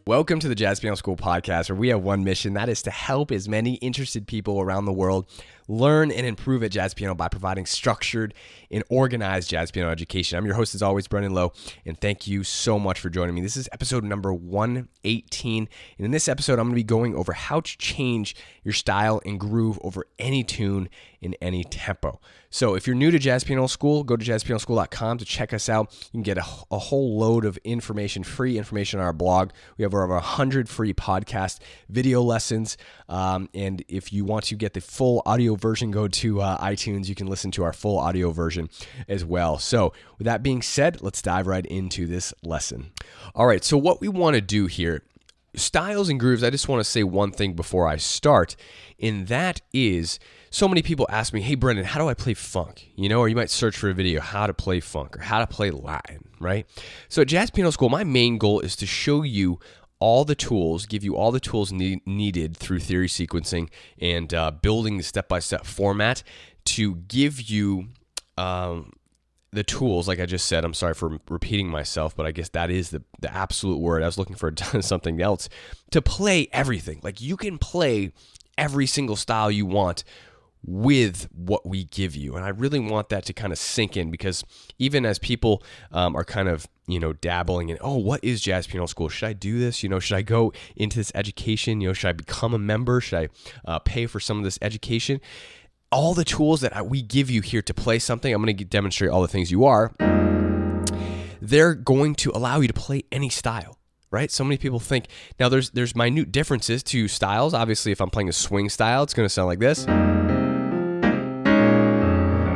Welcome to the Jazz Piano School podcast, where we have one mission, that is to help as many interested people around the world learn and improve at jazz piano by providing structured and organized jazz piano education. I'm your host, as always, Brenden, and thank you so much for joining me. This is episode number 118, and in this episode, I'm going to be going over how to change your style and groove over any tune in any tempo. So if you're new to Jazz Piano School, go to jazzpianoschool.com to check us out. You can get a whole load of information, free information on our blog. We have over 100 free podcast video lessons, and if you want to get the full audio version, go to iTunes. You can listen to our full audio version as well. So with that being said, let's dive right into this lesson. All right, so what we want to do here, styles and grooves, I just want to say one thing before I start, and that is, so many people ask me, hey, Brenden, how do I play funk? Or you might search for a video, how to play funk or how to play Latin, right? So at Jazz Piano School, my main goal is to show you all the tools, give you all the tools needed through theory sequencing and building the step-by-step format to give you the tools, like I just said. I'm sorry for repeating myself, but I guess that is the absolute word. I was looking for something else. To play everything. Like, you can play every single style you want with what we give you. And I really want that to kind of sink in, because even as people are kind of, dabbling in, what is Jazz Piano School? Should I do this? Should I go into this education? Should I become a member? Should I pay for some of this education? All the tools that we give you here to play something, I'm going to demonstrate all the things you are. They're going to allow you to play any style. Right? So many people think, now there's minute differences to styles. Obviously, if I'm playing a swing style, it's going to sound like this.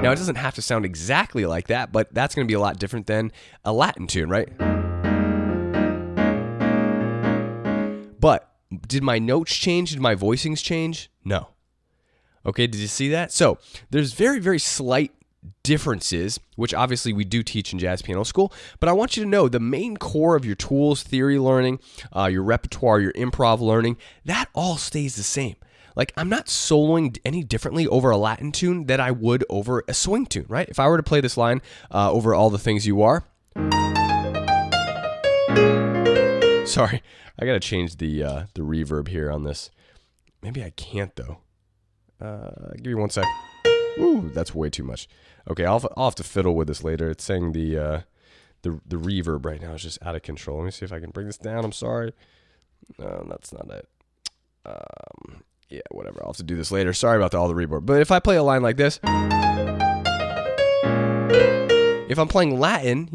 Now, it doesn't have to sound exactly like that, but that's going to be a lot different than a Latin tune, right? But did my notes change? Did my voicings change? No. Okay, did you see that? So there's very, very slight differences, which obviously we do teach in Jazz Piano School, but I want you to know the main core of your tools, theory learning, your repertoire, your improv learning, that all stays the same. Like, I'm not soloing any differently over a Latin tune than I would over a swing tune, right? If I were to play this line over All the Things You Are. Sorry, I got to change the reverb here on this. Maybe I can't, though. Give me one sec. Ooh, that's way too much. Okay, I'll have to fiddle with this later. It's saying the reverb right now is just out of control. Let me see if I can bring this down. I'm sorry. No, that's not it. Yeah, whatever. I'll have to do this later. Sorry about all the reverb. But if I play a line like this, if I'm playing Latin,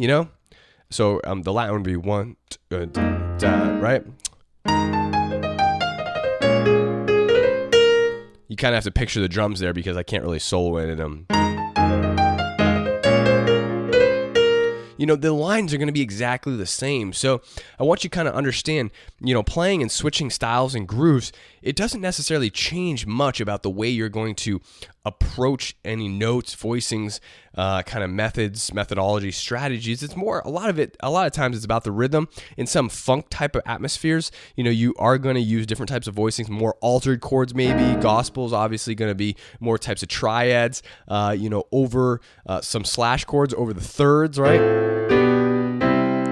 so the Latin would be one, right? You kind of have to picture the drums there, because I can't really solo in them. The lines are going to be exactly the same. So I want you to kind of understand, playing and switching styles and grooves, it doesn't necessarily change much about the way you're going to approach any notes, voicings, kind of methods, methodology, strategies. It's more, a lot of times it's about the rhythm. In some funk type of atmospheres, you are going to use different types of voicings, more altered chords maybe. Gospel's obviously going to be more types of triads, over some slash chords over the thirds, right?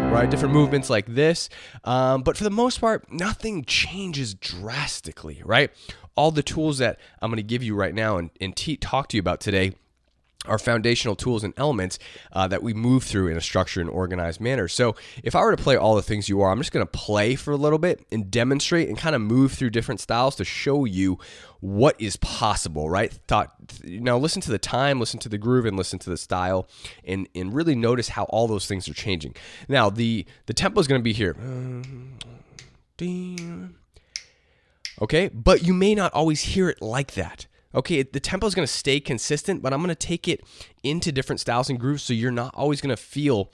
Right, different movements like this. But for the most part, nothing changes drastically, right? All the tools that I'm going to give you right now and talk to you about today are foundational tools and elements that we move through in a structured and organized manner. So if I were to play All the Things You Are, I'm just going to play for a little bit and demonstrate and kind of move through different styles to show you what is possible, right? Now listen to the time, listen to the groove, and listen to the style, and really notice how all those things are changing. Now the tempo is going to be here. Okay, but you may not always hear it like that. Okay, the tempo is going to stay consistent, but I'm going to take it into different styles and grooves, so you're not always going to feel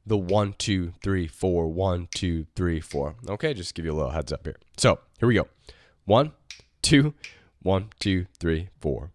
the 1, 2, 3, 4, 1, 2, 3, 4. Okay, just give you a little heads up here. So here we go. 1, 2, 1, 2, 3, 4.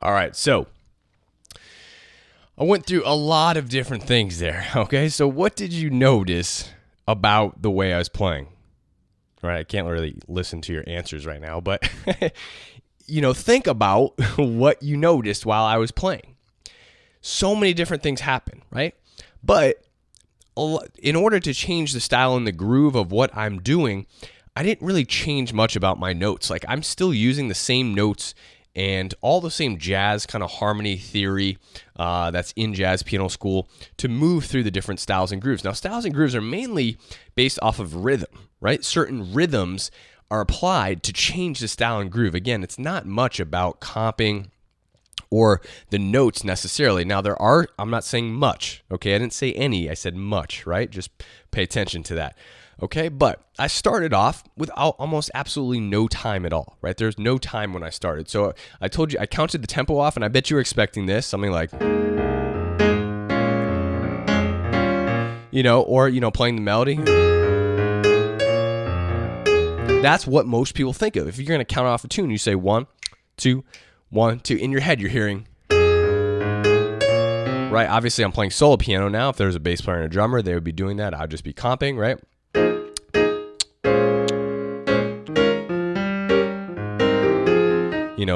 All right, so I went through a lot of different things there, okay? So what did you notice about the way I was playing? All right, I can't really listen to your answers right now, but think about what you noticed while I was playing. So many different things happen, right? But in order to change the style and the groove of what I'm doing, I didn't really change much about my notes. Like, I'm still using the same notes and all the same jazz kind of harmony theory that's in jazz piano school to move through the different styles and grooves. Now, styles and grooves are mainly based off of rhythm, right? Certain rhythms are applied to change the style and groove. Again, it's not much about comping or the notes necessarily. Now, I'm not saying much, okay? I didn't say any, I said much, right? Just pay attention to that. Okay, but I started off with almost absolutely no time at all, right? There's no time when I started. So I told you, I counted the tempo off, and I bet you were expecting this, something like, or playing the melody. That's what most people think of. If you're going to count off a tune, you say 1, 2, 1, 2. In your head, you're hearing, right? Obviously, I'm playing solo piano now. If there was a bass player and a drummer, they would be doing that. I'd just be comping, right?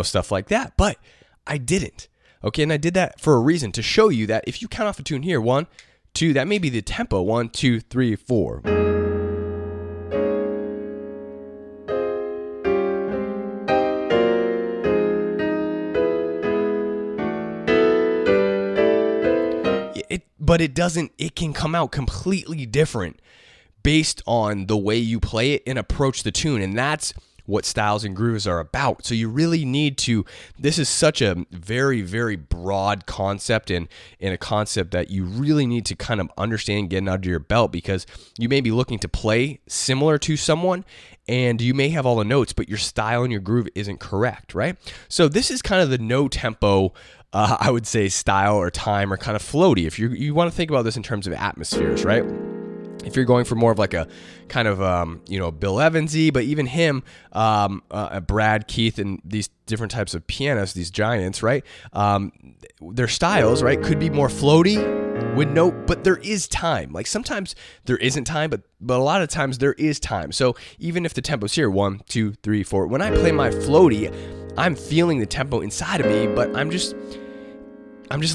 Stuff like that. But I didn't. Okay, and I did that for a reason, to show you that if you count off a tune here, 1, 2, that may be the tempo, 1, 2, 3, 4. But it can come out completely different based on the way you play it and approach the tune. And that's what styles and grooves are about. So you really need to, this is such a very, very broad concept and a concept that you really need to kind of understand, getting under your belt, because you may be looking to play similar to someone and you may have all the notes, but your style and your groove isn't correct, right? So this is kind of the no tempo, I would say, style or time, or kind of floaty. If you want to think about this in terms of atmospheres, right? If you're going for more of like a kind of, Bill Evans-y, but even him, Brad, Keith, and these different types of pianists, these giants, right? Their styles, right, could be more floaty with note, but there is time. Like, sometimes there isn't time, but a lot of times there is time. So even if the tempo's here, 1, 2, 3, 4, when I play my floaty, I'm feeling the tempo inside of me, but I'm just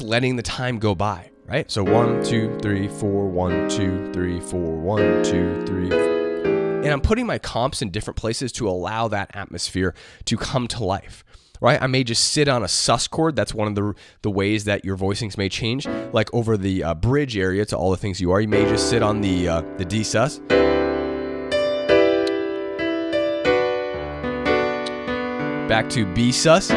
letting the time go by. Right? So 1, 2, 3, 4, 1, 2, 3, 4, 1, 2, 3. And I'm putting my comps in different places to allow that atmosphere to come to life. Right? I may just sit on a sus chord. That's one of the ways that your voicings may change. Like over the bridge area to all the things you are. You may just sit on the D sus. Back to B sus.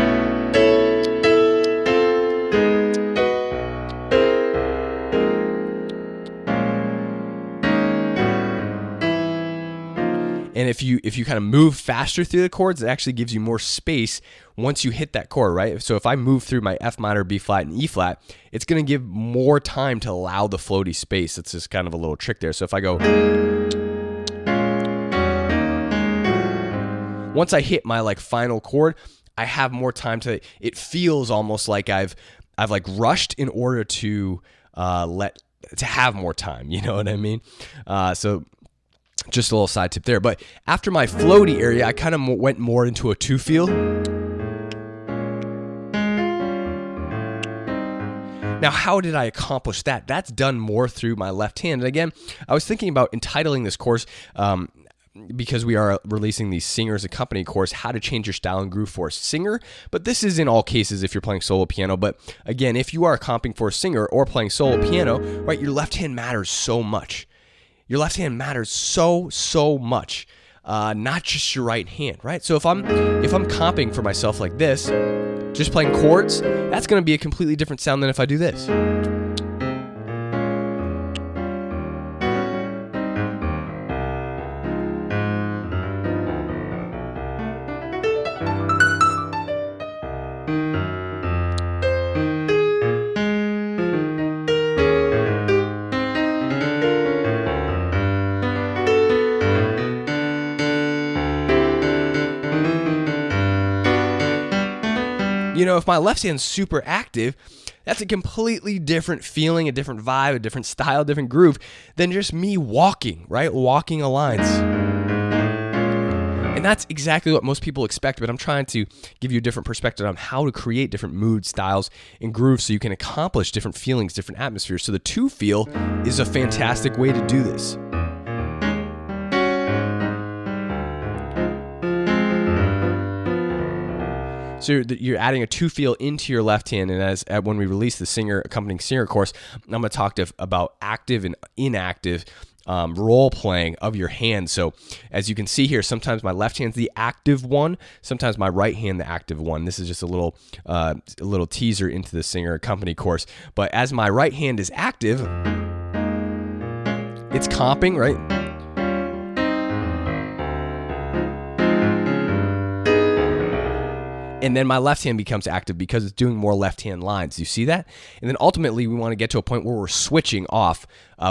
And if you kind of move faster through the chords, it actually gives you more space once you hit that chord, right? So if I move through my F minor, B flat, and E flat, it's going to give more time to allow the floaty space. It's just kind of a little trick there. So if I go, once I hit my like final chord, I have more time to, it feels almost like I've like rushed in order to have more time. You know what I mean? So just a little side tip there. But after my floaty area, I kind of went more into a 2 feel. Now, how did I accomplish that? That's done more through my left hand. And again, I was thinking about entitling this course, because we are releasing the Singers Accompany course, How to Change Your Style and Groove for a Singer. But this is in all cases if you're playing solo piano. But again, if you are comping for a singer or playing solo piano, right, your left hand matters so much. Your left hand matters so much, not just your right hand, right? So if I'm comping for myself like this, just playing chords, that's going to be a completely different sound than if I do this. If my left hand's super active, that's a completely different feeling, a different vibe, a different style, a different groove than just me walking, right? Walking a lines. And that's exactly what most people expect, but I'm trying to give you a different perspective on how to create different mood, styles, and grooves so you can accomplish different feelings, different atmospheres. So the two feel is a fantastic way to do this. So you're adding a two feel into your left hand, and when we release the accompanying singer course, I'm going to talk about active and inactive role playing of your hand. So as you can see here, sometimes my left hand's the active one, sometimes my right hand the active one. This is just a little teaser into the singer accompany course. But as my right hand is active, it's comping, right? And then my left hand becomes active because it's doing more left hand lines. You see that? And then ultimately we want to get to a point where we're switching off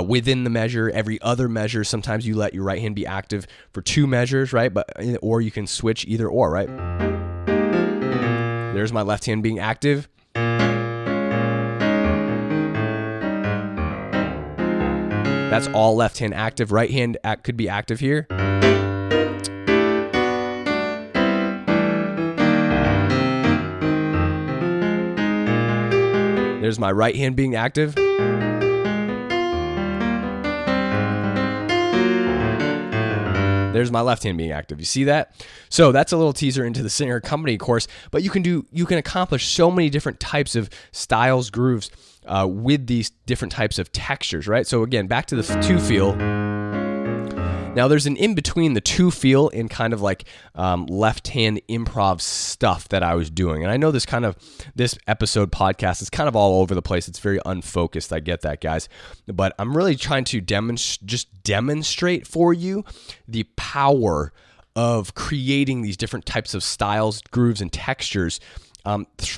within the measure, every other measure. Sometimes you let your right hand be active for two measures, right? Or you can switch either or, right? There's my left hand being active. That's all left hand active. Right hand could be active here. There's my right hand being active. There's my left hand being active. You see that? So that's a little teaser into the singer accompany course, but you can accomplish so many different types of styles, grooves with these different types of textures, right? So again, back to the two feel. Now there's an in between the two feel and kind of like left hand improv stuff that I was doing. And I know this episode podcast is kind of all over the place. It's very unfocused. I get that, guys. But I'm really trying to demonstrate for you the power of creating these different types of styles, grooves, and textures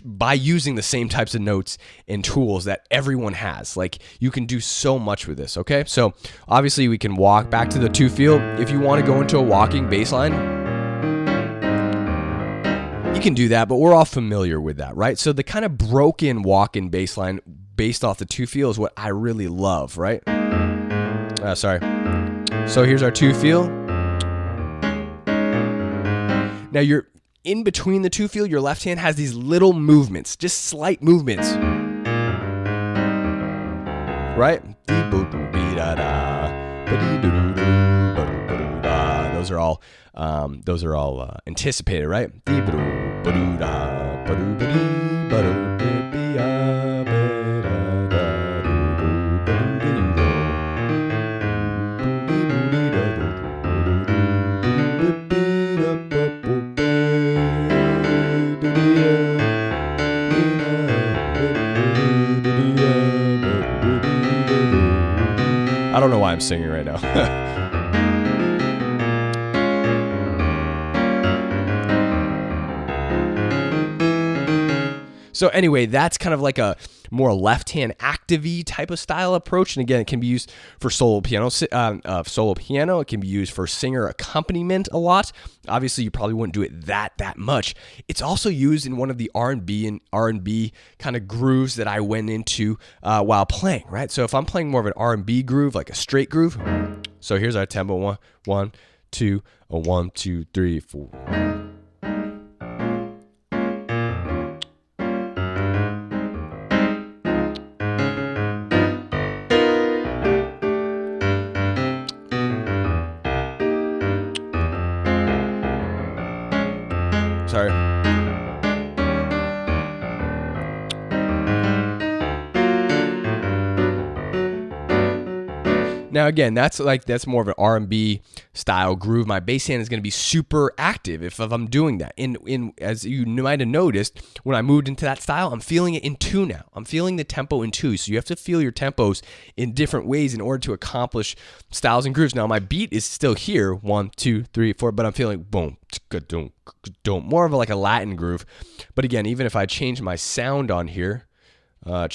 by using the same types of notes and tools that everyone has. Like, you can do so much with this, okay? So obviously we can walk back to the two feel. If you want to go into a walking bass line, you can do that, but we're all familiar with that, right? So the kind of broken walk-in bass line based off the two feel is what I really love, right? Sorry. So here's our two feel. Now you're in between the two feel, your left hand has these little movements, just slight movements, right? Those are all anticipated, right? I don't know why I'm singing right now. So anyway, that's kind of like a more left-hand active-y type of style approach. And again, it can be used for solo piano. It can be used for singer accompaniment a lot. Obviously, you probably wouldn't do it that much. It's also used in one of the R&B kind of grooves that I went into while playing, right? So if I'm playing more of an R&B groove, like a straight groove. So here's our tempo: 1, 2, 1, 2, 3, 4. Sorry. Now again, that's more of an R&B style groove. My bass hand is going to be super active if I'm doing that. As you might have noticed, when I moved into that style, I'm feeling it in two now. I'm feeling the tempo in two. So you have to feel your tempos in different ways in order to accomplish styles and grooves. Now my beat is still here, 1, 2, 3, 4, but I'm feeling boom, more of like a Latin groove. But again, even if I change my sound on here, on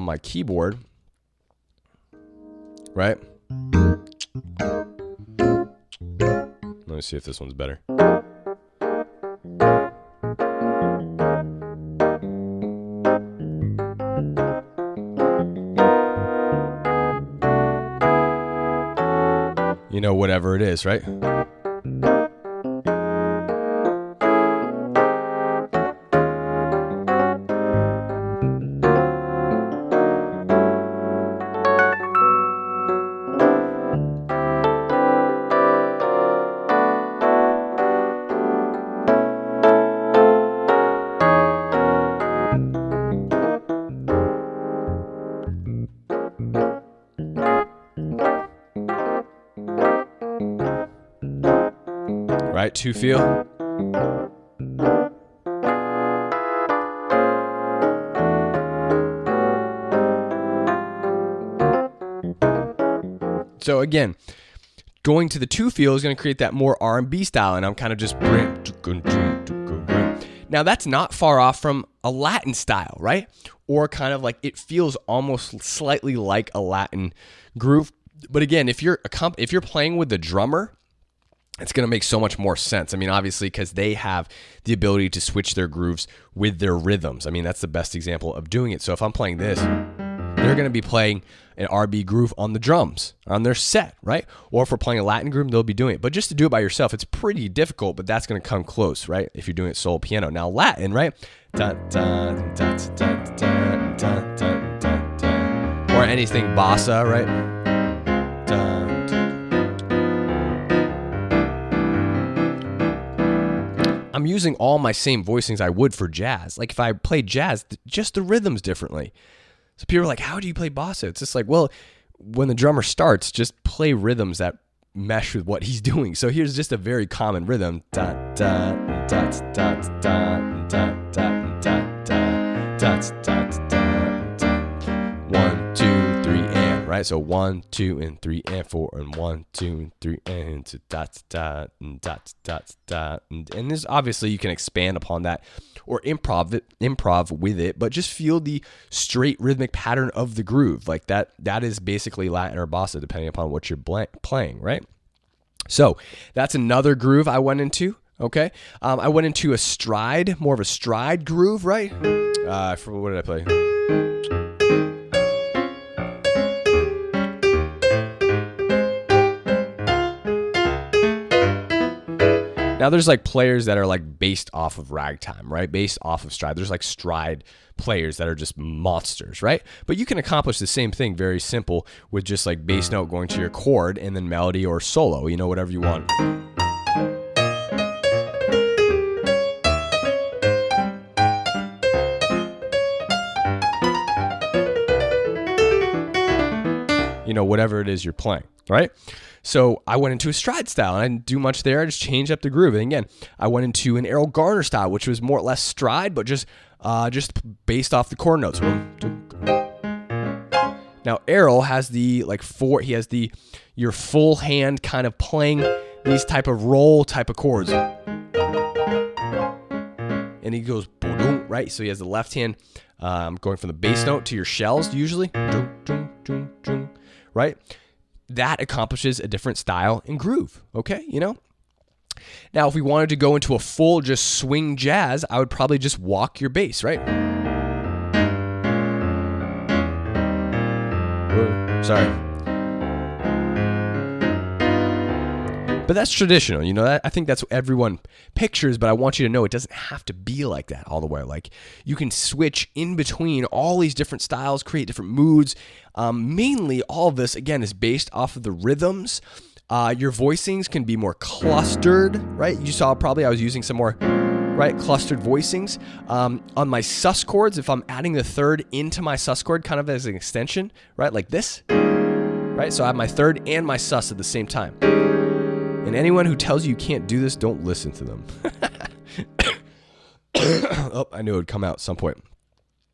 my keyboard, right? Let me see if this one's better. whatever it is, right? Right, 2 feel. So again, going to the 2 feel is going to create that more R&B style, and I'm kind of just... Now that's not far off from a Latin style, right? Or kind of like, it feels almost slightly like a Latin groove. But again, if you're playing with the drummer, it's going to make so much more sense. I mean, obviously, because they have the ability to switch their grooves with their rhythms. I mean, that's the best example of doing it. So if I'm playing this, they're going to be playing an RB groove on the drums, on their set, right? Or if we're playing a Latin groove, they'll be doing it. But just to do it by yourself, it's pretty difficult, but that's going to come close, right? If you're doing it solo piano. Now, Latin, right? Or anything bossa, right? I'm using all my same voicings I would for jazz. Like if I played jazz, just the rhythms differently. So people are like, how do you play bossa? It's just like, well, when the drummer starts, just play rhythms that mesh with what he's doing. So here's just a very common rhythm. Da, da, da, da, da, da, da, da, da, da, da. 1, 2, 3, and, right? So 1, 2, and 3, and 4, and 1, 2, and 3, and da, da, da, da, da. And this, obviously, you can expand upon that or improv with it, but just feel the straight rhythmic pattern of the groove. Like that is basically Latin or bossa, depending upon what you're playing, right? So that's another groove I went into. Okay, I went into a stride, more of a stride groove, right? What did I play? Now there's like players that are like based off of ragtime, right? Based off of stride. There's like stride players that are just monsters, right? But you can accomplish the same thing, very simple, with just like bass note going to your chord and then melody or solo, you know, whatever you want. You know, whatever it is you're playing, right? So I went into a stride style, and I didn't do much there. I just changed up the groove. And again, I went into an Errol Garner style, which was more or less stride, but just based off the chord notes. Now Errol has the your full hand kind of playing these type of roll type of chords, and he goes boom, right? So he has the left hand going from the bass note to your shells usually, right? That accomplishes a different style and groove, okay? You know? Now, if we wanted to go into a full just swing jazz, I would probably just walk your bass, right? Sorry. But that's traditional, you know. I think that's what everyone pictures, but I want you to know it doesn't have to be like that all the way. Like, you can switch in between all these different styles, create different moods. Mainly, all of this, again, is based off of the rhythms. Your voicings can be more clustered, right? You saw probably I was using some more, right, clustered voicings. On my sus chords, if I'm adding the third into my sus chord kind of as an extension, right, like this, right? So I have my third and my sus at the same time. And anyone who tells you you can't do this, don't listen to them. Oh, I knew it would come out at some point.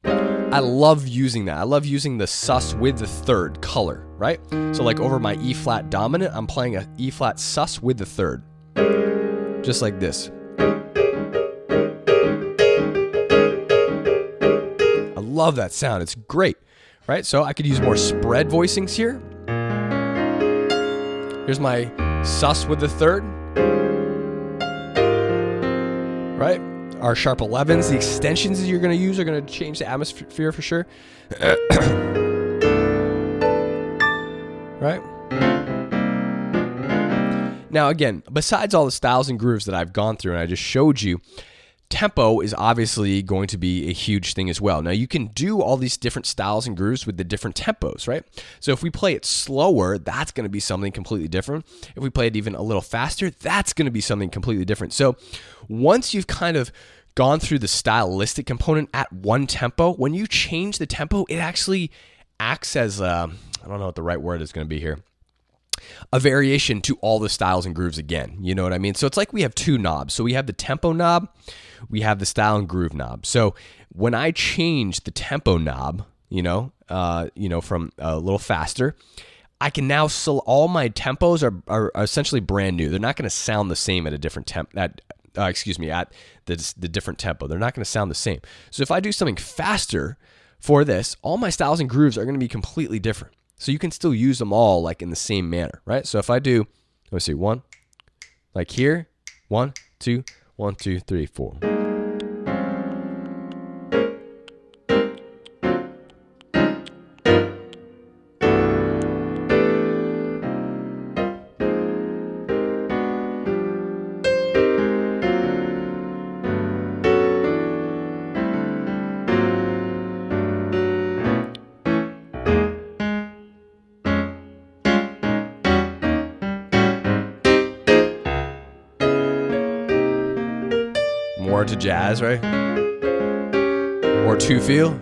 I love using that. I love using the sus with the third color, right? So like over my E flat dominant, I'm playing a E flat sus with the third. Just like this. I love that sound. It's great, right? So I could use more spread voicings here. Here's my sus with the third, right? Our sharp 11s, the extensions that you're going to use are going to change the atmosphere for sure. Right? Now, again, besides all the styles and grooves that I've gone through and I just showed you, tempo is obviously going to be a huge thing as well. Now, you can do all these different styles and grooves with the different tempos, right? So if we play it slower, that's going to be something completely different. If we play it even a little faster, that's going to be something completely different. So once you've kind of gone through the stylistic component at one tempo, when you change the tempo, it actually acts as, I don't know what the right word is going to be here, a variation to all the styles and grooves again. You know what I mean? So it's like we have two knobs. So we have the tempo knob, we have the style and groove knob. So when I change the tempo knob, from a little faster, I can now all my tempos are essentially brand new. They're not going to sound the same at a different at the different tempo. They're not going to sound the same. So if I do something faster for this, all my styles and grooves are going to be completely different. So you can still use them all like in the same manner, right? So if I do, let's see, one, like here, 1, 2, 1, 2, 3, 4. More to jazz, right? Or to feel.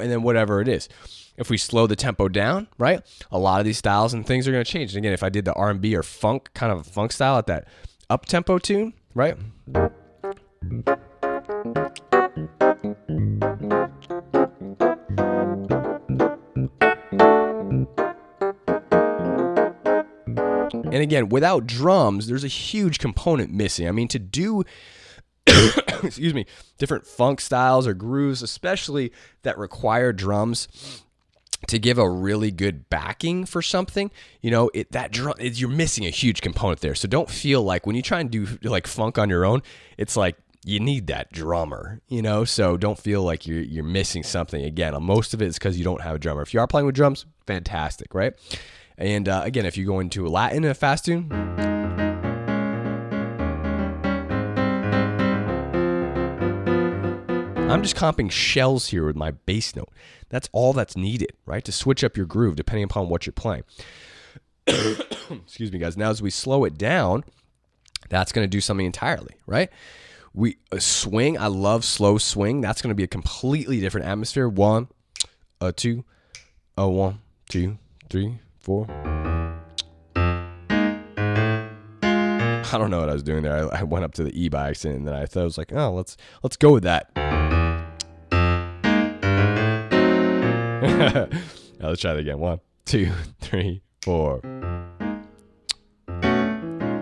And then whatever it is. If we slow the tempo down, right, a lot of these styles and things are going to change. And again, if I did the R&B or funk, kind of a funk style at that up-tempo tune, right? And again, without drums, there's a huge component missing. I mean, to do different funk styles or grooves, especially that require drums to give a really good backing for something, you're missing a huge component there. So don't feel like when you try and do like funk on your own, it's like you need that drummer, so don't feel like you're missing something. Again, most of it is because you don't have a drummer. If you are playing with drums, fantastic, right? And again, if you go into a Latin in a fast tune, I'm just comping shells here with my bass note. That's all that's needed, right? To switch up your groove depending upon what you're playing. Excuse me, guys. Now, as we slow it down, that's going to do something entirely, right? Swing. I love slow swing. That's going to be a completely different atmosphere. 1, 2, 1, 2, 3, 4. I don't know what I was doing there. I went up to the E by accident, and then I thought I was like, oh, let's go with that. Now let's try that again. 1, 2, 3, 4.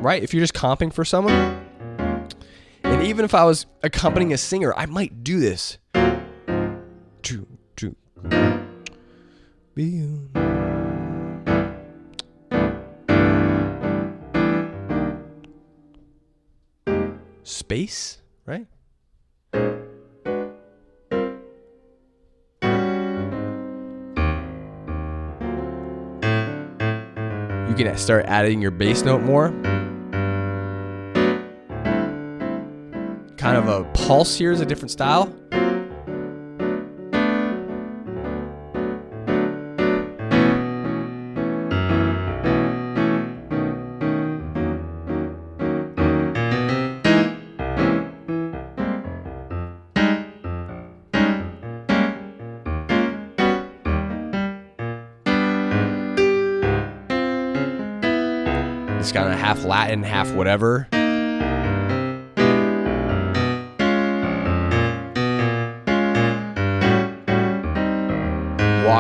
Right? If you're just comping for someone, and even if I was accompanying a singer, I might do this. 2, 2. Space, right? You can start adding your bass note more. Kind of a pulse here is a different style. It's kind of half Latin, half whatever.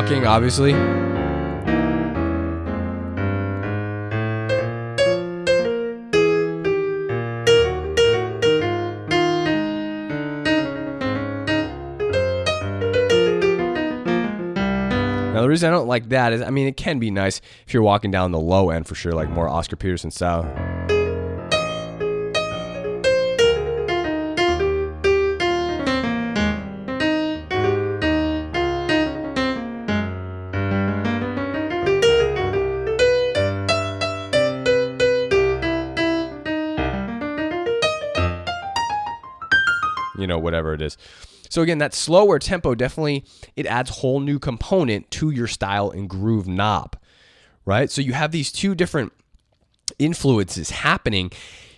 walking, obviously. Now, the reason I don't like that is, I mean, it can be nice if you're walking down the low end for sure, like more Oscar Peterson style. You know, whatever it is. So again, that slower tempo definitely, it adds whole new component to your style and groove knob, right? So you have these two different influences happening.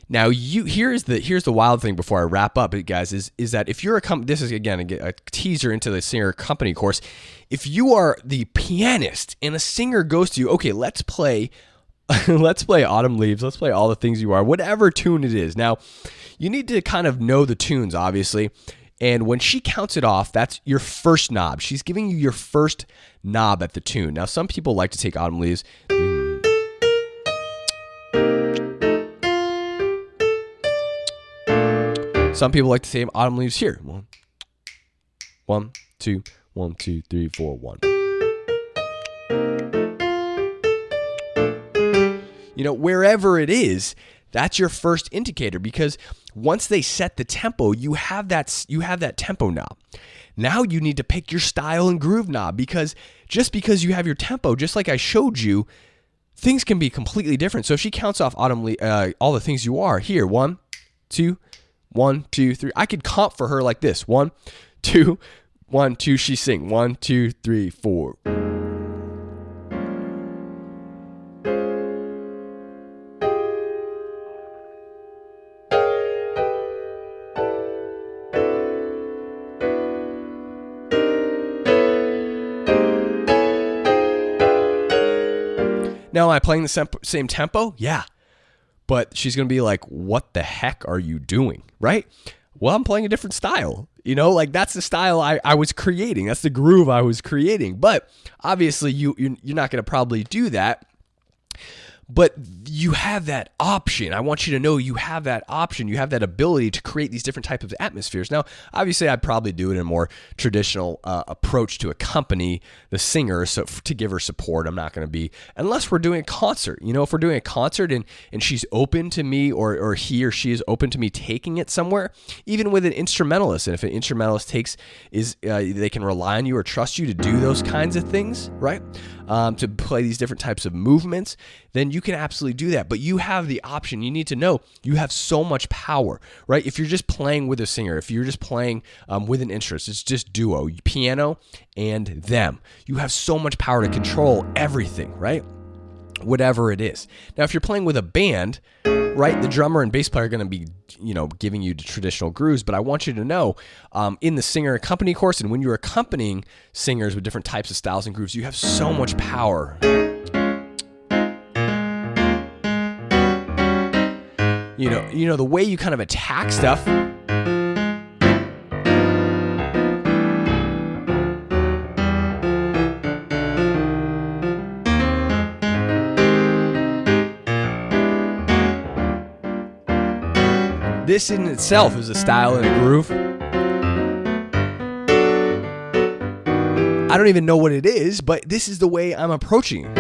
Now, here's the wild thing before I wrap up, guys, is that if you're this is again a teaser into the singer company course. If you are the pianist and a singer goes to you, okay, let's play Autumn Leaves, let's play All the Things You Are, whatever tune it is. Now, you need to kind of know the tunes, obviously. And when she counts it off, that's your first knob. She's giving you your first knob at the tune. Now, some people like to take Autumn Leaves. Some people like to say Autumn Leaves here. 1, 2, 1, 2, 3, 4, 1. You know, wherever it is, that's your first indicator, because once they set the tempo, you have that tempo knob. Now you need to pick your style and groove knob, because just because you have your tempo, just like I showed you, things can be completely different. So if she counts off All the Things You Are here, 1, 2, 1, 2, 3. I could comp for her like this: 1, 2, 1, 2. She sing 1, 2, 3, 4. Now, am I playing the same tempo? Yeah. But she's going to be like, what the heck are you doing? Right? Well, I'm playing a different style. You know, like that's the style I was creating. That's the groove I was creating. But obviously, you're not going to probably do that. But you have that option. I want you to know you have that option. You have that ability to create these different types of atmospheres. Now, obviously, I'd probably do it in a more traditional approach to accompany the singer, so to give her support. I'm not going to be, unless we're doing a concert. You know, if we're doing a concert and she's open to me, or he or she is open to me taking it somewhere, even with an instrumentalist. And if an instrumentalist they can rely on you or trust you to do those kinds of things, right? To play these different types of movements, then you can absolutely do that. But you have the option. You need to know you have so much power, right? If you're just playing with a singer, if you're just playing with an instrument, it's just duo, piano and them. You have so much power to control everything, right? Whatever it is. Now, if you're playing with a band, right, the drummer and bass player are going to be, giving you the traditional grooves. But I want you to know, in the singer accompany course, and when you're accompanying singers with different types of styles and grooves, you have so much power. You know the way you kind of attack stuff. This in itself is a style and a groove. I don't even know what it is, but this is the way I'm approaching it.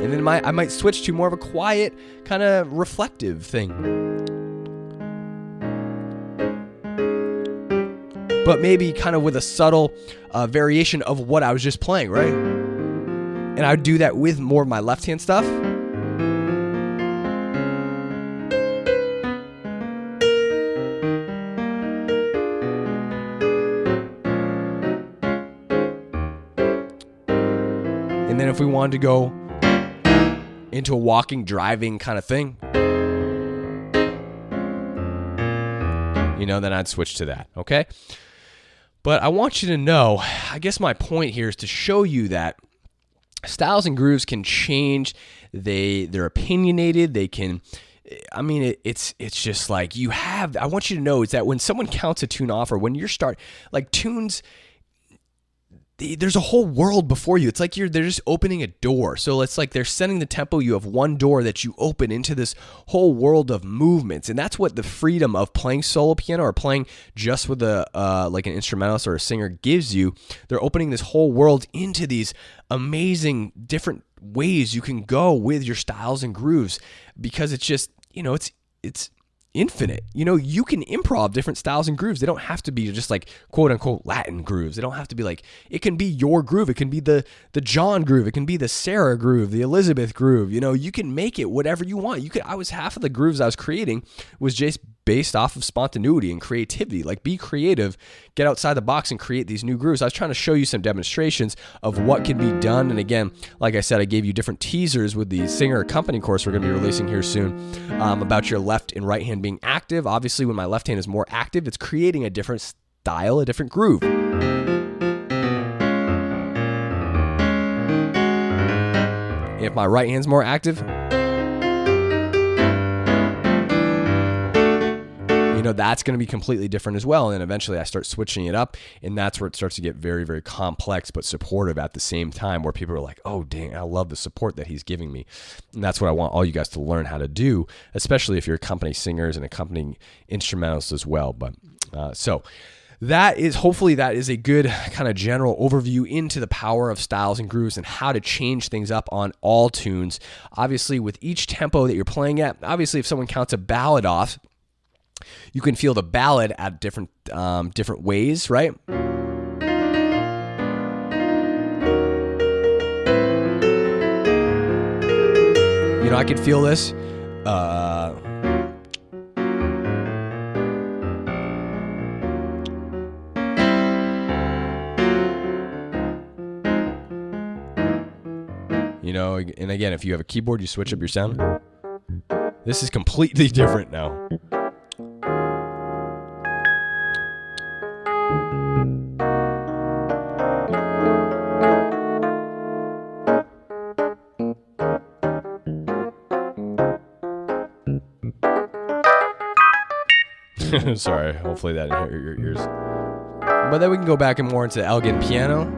And then I might switch to more of a quiet, kind of reflective thing. But maybe kind of with a subtle variation of what I was just playing, right? And I would do that with more of my left-hand stuff. And then if we wanted to go into a walking, driving kind of thing, then I'd switch to that, okay? But I want you to know, I guess my point here is to show you that styles and grooves can change. They're opinionated. They can, I mean, it's just like I want you to know is that when someone counts a tune off, or when you're tunes, there's a whole world before you. It's like they're just opening a door. So it's like they're setting the tempo. You have one door that you open into this whole world of movements. And that's what the freedom of playing solo piano or playing just with like an instrumentalist or a singer gives you. They're opening this whole world into these amazing different ways you can go with your styles and grooves, because it's just, it's infinite. You can improv different styles and grooves. They don't have to be just like quote unquote Latin grooves. They don't have to be like, it can be your groove. It can be the John groove. It can be the Sarah groove, the Elizabeth groove. You can make it whatever you want. Half of the grooves I was creating was just based off of spontaneity and creativity. Like, be creative, get outside the box and create these new grooves. I was trying to show you some demonstrations of what can be done. And again, like I said, I gave you different teasers with the singer accompanying course we're going to be releasing here soon, about your left and right hand being active. Obviously, when my left hand is more active, it's creating a different style, a different groove. If my right hand's more active, that's going to be completely different as well. And eventually I start switching it up, and that's where it starts to get very, very complex but supportive at the same time, where people are like, oh, dang, I love the support that he's giving me. And that's what I want all you guys to learn how to do, especially if you're accompanying singers and accompanying instrumentalists as well. But so hopefully that is a good kind of general overview into the power of styles and grooves and how to change things up on all tunes. Obviously, with each tempo that you're playing at, obviously if someone counts a ballad off, you can feel the ballad at different ways, right? I could feel this. And again, if you have a keyboard, you switch up your sound. This is completely different now. Sorry, hopefully that didn't hurt your ears. But then we can go back and more into elegant piano.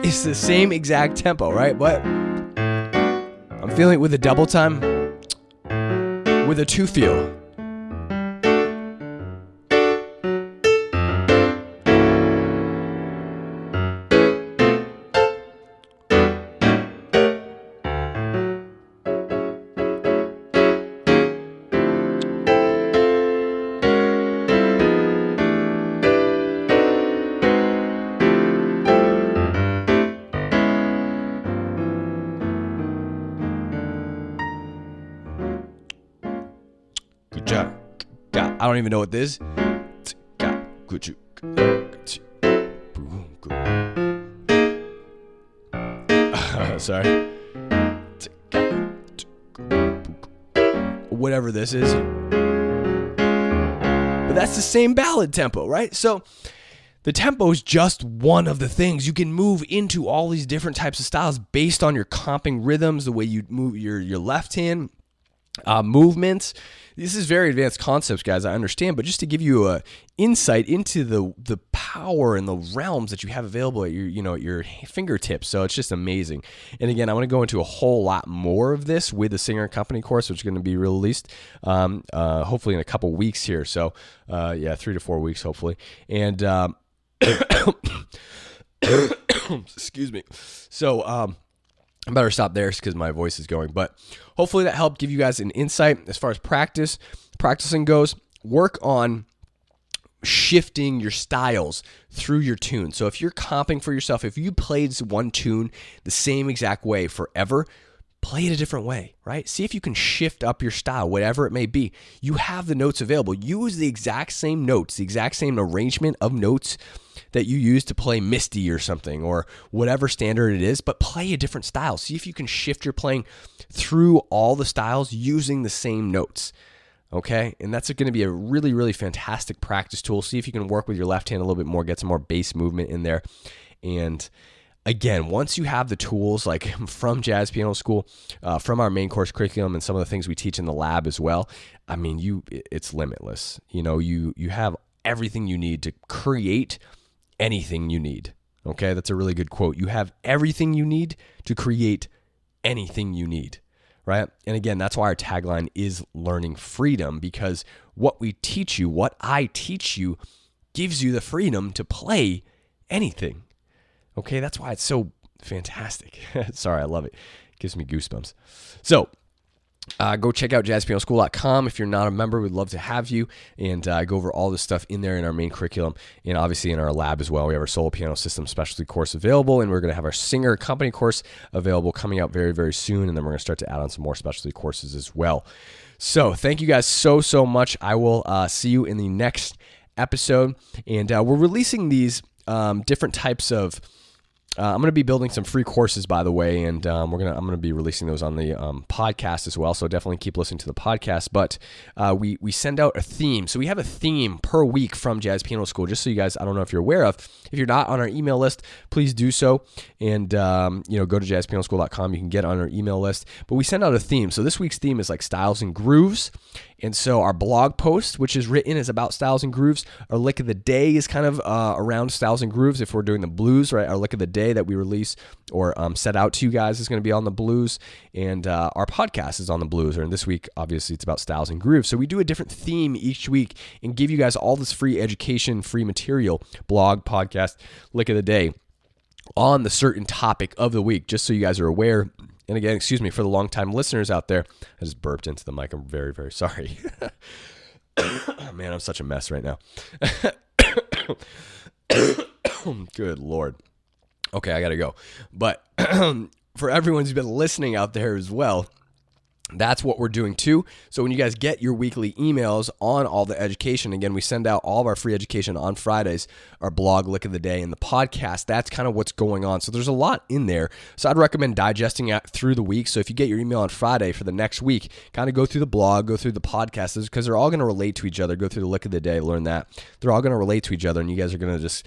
It's the same exact tempo, right? But I'm feeling it with a double time, with a two feel. I don't even know what this is. Sorry. Whatever this is. But that's the same ballad tempo, right? So the tempo is just one of the things. You can move into all these different types of styles based on your comping rhythms, the way you move your left hand movements. This is very advanced concepts, guys, I understand, but just to give you a insight into the power and the realms that you have available at your fingertips. So it's just amazing. And again, I want to go into a whole lot more of this with the singer and company course, which is going to be released hopefully in a couple weeks here. So 3 to 4 weeks, hopefully. And excuse me. So I better stop there because my voice is going. But hopefully that helped give you guys an insight as far as practicing goes. Work on shifting your styles through your tune. So if you're comping for yourself, if you played one tune the same exact way forever, play it a different way, right? See if you can shift up your style, whatever it may be. You have the notes available. Use the exact same notes, the exact same arrangement of notes that you use to play Misty or something, or whatever standard it is, but play a different style. See if you can shift your playing through all the styles using the same notes. Okay, and that's going to be a really, really fantastic practice tool. See if you can work with your left hand a little bit more, get some more bass movement in there. And again, once you have the tools like from Jazz Piano School, from our main course curriculum and some of the things we teach in the lab as well, I mean, it's limitless. You have everything you need to create anything you need. Okay, that's a really good quote. You have everything you need to create anything you need. Right? And again, that's why our tagline is learning freedom, because what we teach you, what I teach you, gives you the freedom to play anything. Okay, that's why it's so fantastic. Sorry, I love it. It gives me goosebumps. So go check out jazzpianoschool.com. If you're not a member, we'd love to have you, and go over all this stuff in there in our main curriculum, and obviously in our lab as well. We have our solo piano system specialty course available, and we're going to have our singer company course available coming out very, very soon, and then we're going to start to add on some more specialty courses as well. So thank you guys so much. I will see you in the next episode, and we're releasing these different types of I'm going to be building some free courses, by the way, and I'm going to be releasing those on the podcast as well. So definitely keep listening to the podcast. But we send out a theme, so we have a theme per week from Jazz Piano School. Just so you guys, I don't know if you're aware of. If you're not on our email list, please do so, and go to jazzpianoschool.com. You can get on our email list. But we send out a theme. So this week's theme is like styles and grooves. And so our blog post, which is written, is about styles and grooves. Our lick of the day is kind of around styles and grooves. If we're doing the blues, right? Our lick of the day that we release or set out to you guys is going to be on the blues. And our podcast is on the blues. And this week, obviously, it's about styles and grooves. So we do a different theme each week and give you guys all this free education, free material, blog, podcast, lick of the day on the certain topic of the week, just so you guys are aware. And again, excuse me, for the long-time listeners out there, I just burped into the mic. I'm very, very sorry. Man, I'm such a mess right now. Good Lord. Okay, I got to go. But for everyone who's been listening out there as well, that's what we're doing too. So when you guys get your weekly emails on all the education, again, we send out all of our free education on Fridays, our blog, Lick of the Day, and the podcast. That's kind of what's going on. So there's a lot in there. So I'd recommend digesting it through the week. So if you get your email on Friday for the next week, kind of go through the blog, go through the podcast, because they're all going to relate to each other. Go through the Lick of the Day, learn that. They're all going to relate to each other, and you guys are going to just,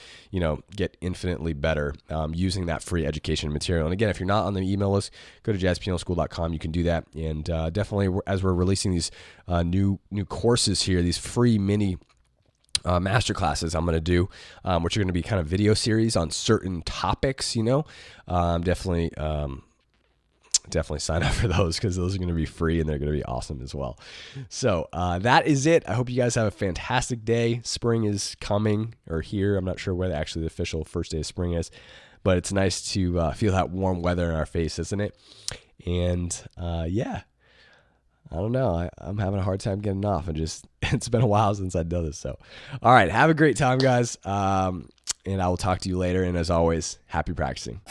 get infinitely better using that free education material. And again, if you're not on the email list, go to jazzpianoschool.com. You can do that. And definitely, as we're releasing these new courses here, these free mini master classes I'm going to do, which are going to be kind of video series on certain topics, definitely sign up for those, because those are going to be free and they're going to be awesome as well. So that is it. I hope you guys have a fantastic day. Spring is coming, or here. I'm not sure where actually the official first day of spring is, but it's nice to feel that warm weather in our face, isn't it? And yeah. I don't know. I'm having a hard time getting off. It's been a while since I've done this. So, all right. Have a great time, guys. And I will talk to you later. And as always, happy practicing.